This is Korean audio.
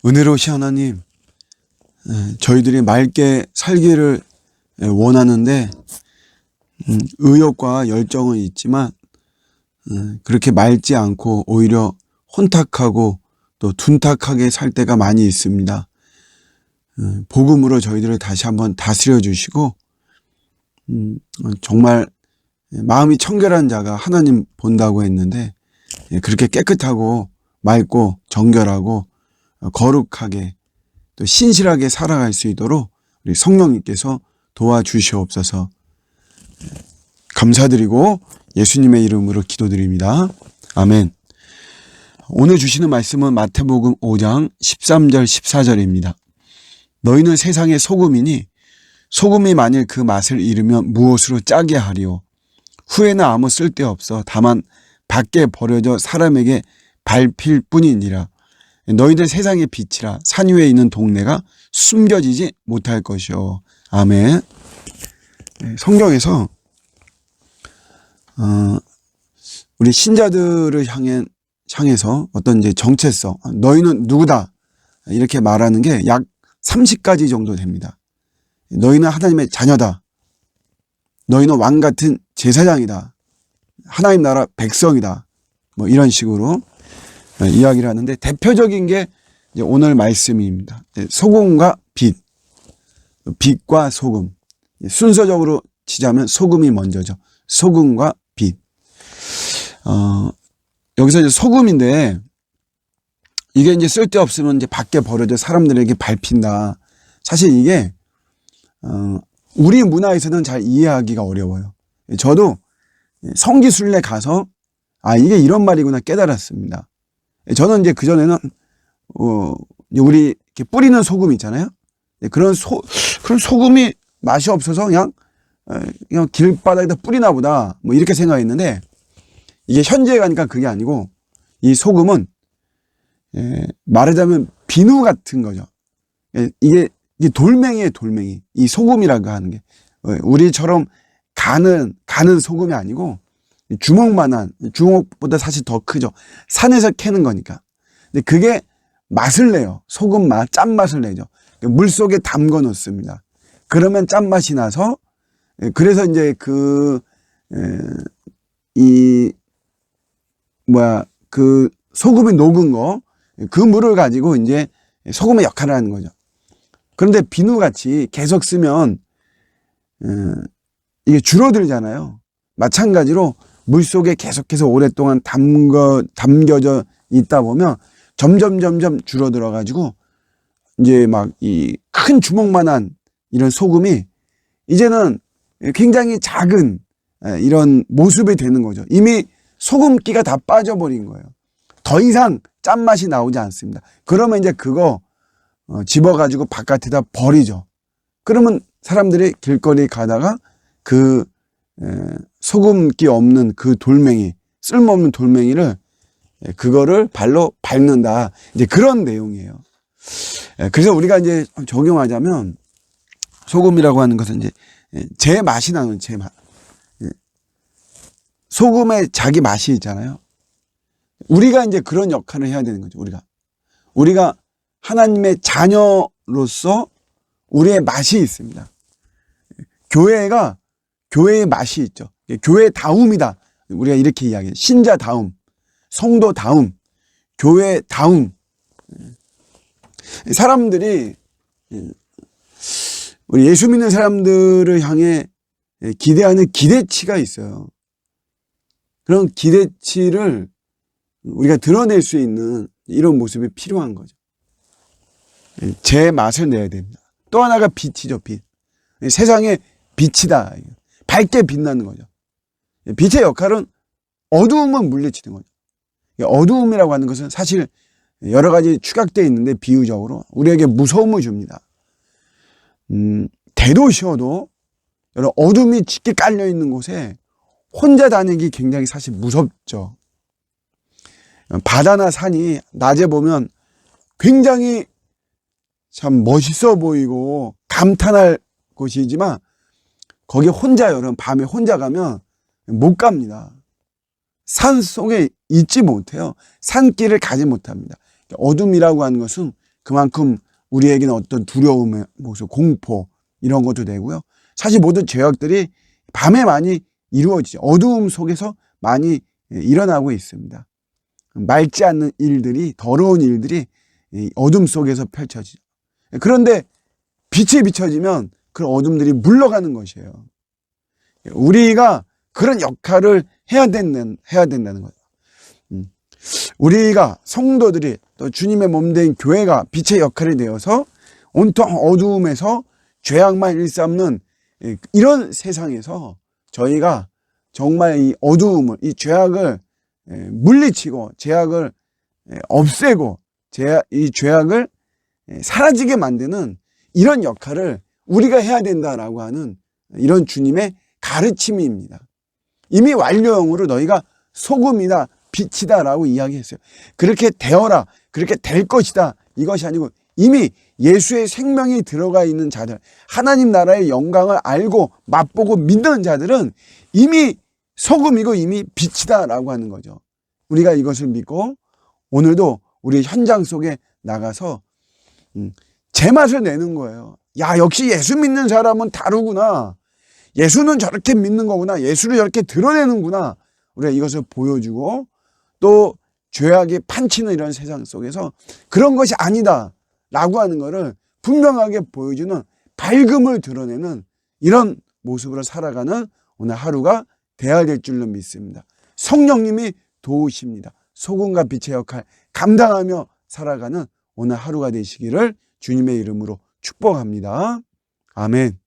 은혜로우신 하나님, 저희들이 맑게 살기를 원하는데 의욕과 열정은 있지만 그렇게 맑지 않고 오히려 혼탁하고 또 둔탁하게 살 때가 많이 있습니다. 복음으로 저희들을 다시 한번 다스려 주시고 정말 마음이 청결한 자가 하나님 본다고 했는데 그렇게 깨끗하고 맑고 정결하고 거룩하게 또 신실하게 살아갈 수 있도록 우리 성령님께서 도와주시옵소서. 감사드리고 예수님의 이름으로 기도드립니다. 아멘. 오늘 주시는 말씀은 마태복음 5장 13절 14절입니다. 너희는 세상의 소금이니 소금이 만일 그 맛을 잃으면 무엇으로 짜게 하리요. 후에는 아무 쓸데없어 다만 밖에 버려져 사람에게 밟힐 뿐이니라. 너희들 세상의 빛이라. 산 위에 있는 동네가 숨겨지지 못할 것이요. 아멘. 성경에서 우리 신자들을 향해서 어떤 이제 정체성, 너희는 누구다 이렇게 말하는 게 약 30가지 정도 됩니다. 너희는 하나님의 자녀다. 너희는 왕 같은 제사장이다. 하나님 나라 백성이다. 뭐 이런 식으로 이야기를 하는데 대표적인 게 이제 오늘 말씀입니다. 소금과 빛, 빛과 소금. 순서적으로 치자면 소금이 먼저죠. 소금과 빛. 여기서 이제 소금인데 이게 이제 쓸데없으면 이제 밖에 버려져 사람들에게 밟힌다. 사실 이게 우리 문화에서는 잘 이해하기가 어려워요. 저도 성기순례 가서 이게 이런 말이구나 깨달았습니다. 저는 이제 그전에는 우리 이렇게 뿌리는 소금 있잖아요. 그런 소금이 맛이 없어서 그냥 길바닥에다 뿌리나 보다 뭐 이렇게 생각했는데 이게 현지에 가니까 그게 아니고 이 소금은 말하자면 비누 같은 거죠. 이게 돌멩이에요, 돌멩이. 이 소금이라고 하는 게 우리처럼 가는 소금이 아니고 주먹만한, 주먹보다 사실 더 크죠. 산에서 캐는 거니까. 근데 그게 맛을 내요. 소금 맛, 짠맛을 내죠. 물 속에 담궈 놓습니다. 그러면 짠맛이 나서 그래서 이제 그 소금이 녹은 거, 그 물을 가지고 이제 소금의 역할을 하는 거죠. 그런데 비누같이 계속 쓰면 이게 줄어들잖아요. 마찬가지로 물 속에 계속해서 오랫동안 담겨져 있다 보면 점점 줄어들어 가지고 이제 막 이 큰 주먹만한 이런 소금이 이제는 굉장히 작은 이런 모습이 되는 거죠. 이미 소금기가 다 빠져버린 거예요. 더 이상 짠맛이 나오지 않습니다. 그러면 이제 그거 집어가지고 바깥에다 버리죠. 그러면 사람들이 길거리 가다가 그 소금기 없는 그 돌멩이, 쓸모없는 돌멩이를 그거를 발로 밟는다. 이제 그런 내용이에요. 그래서 우리가 이제 적용하자면 소금이라고 하는 것은 이제 제 맛이 나는 제 맛. 소금에 자기 맛이 있잖아요. 우리가 이제 그런 역할을 해야 되는 거죠. 우리가 하나님의 자녀로서 우리의 맛이 있습니다. 교회의 맛이 있죠. 교회다움이다. 우리가 이렇게 이야기해요. 신자다움, 성도다움, 교회다움. 사람들이 우리 예수 믿는 사람들을 향해 기대하는 기대치가 있어요. 그런 기대치를 우리가 드러낼 수 있는 이런 모습이 필요한 거죠. 제 맛을 내야 됩니다. 또 하나가 빛이죠, 빛. 세상의 빛이다. 밝게 빛나는 거죠. 빛의 역할은 어두움은 물리치는 거죠. 어두움이라고 하는 것은 사실 여러 가지 축약되어 있는데 비유적으로 우리에게 무서움을 줍니다. 대도시여도 여러 어둠이 짙게 깔려 있는 곳에 혼자 다니기 굉장히 사실 무섭죠. 바다나 산이 낮에 보면 굉장히 참 멋있어 보이고 감탄할 곳이지만 거기 혼자 여러분 밤에 혼자 가면 못 갑니다. 산 속에 있지 못해요. 산길을 가지 못합니다. 어둠이라고 하는 것은 그만큼 우리에게는 어떤 두려움의 모습, 공포 이런 것도 되고요. 사실 모든 죄악들이 밤에 많이 이루어지죠. 어두움 속에서 많이 일어나고 있습니다. 맑지 않는 일들이, 더러운 일들이 어둠 속에서 펼쳐지죠. 그런데 빛이 비춰지면 그런 어둠들이 물러가는 것이에요. 우리가 그런 역할을 해야 된다는 거예요. 우리가 성도들이 또 주님의 몸된 교회가 빛의 역할이 되어서 온통 어두움에서 죄악만 일삼는 이런 세상에서 저희가 정말 이 어두움을, 이 죄악을 물리치고 죄악을 없애고 이 죄악을 사라지게 만드는 이런 역할을 우리가 해야 된다라고 하는 이런 주님의 가르침입니다. 이미 완료형으로 너희가 소금이다, 빛이다라고 이야기했어요. 그렇게 되어라, 그렇게 될 것이다, 이것이 아니고 이미 예수의 생명이 들어가 있는 자들, 하나님 나라의 영광을 알고 맛보고 믿는 자들은 이미 소금이고 이미 빛이다라고 하는 거죠. 우리가 이것을 믿고 오늘도 우리 현장 속에 나가서 제맛을 내는 거예요. 야, 역시 예수 믿는 사람은 다르구나. 예수는 저렇게 믿는 거구나. 예수를 저렇게 드러내는구나. 우리가 이것을 보여주고 또 죄악이 판치는 이런 세상 속에서 그런 것이 아니다 라고 하는 것을 분명하게 보여주는, 밝음을 드러내는 이런 모습으로 살아가는 오늘 하루가 되어야 될 줄로 믿습니다. 성령님이 도우십니다. 소금과 빛의 역할 감당하며 살아가는 오늘 하루가 되시기를 주님의 이름으로 축복합니다. 아멘.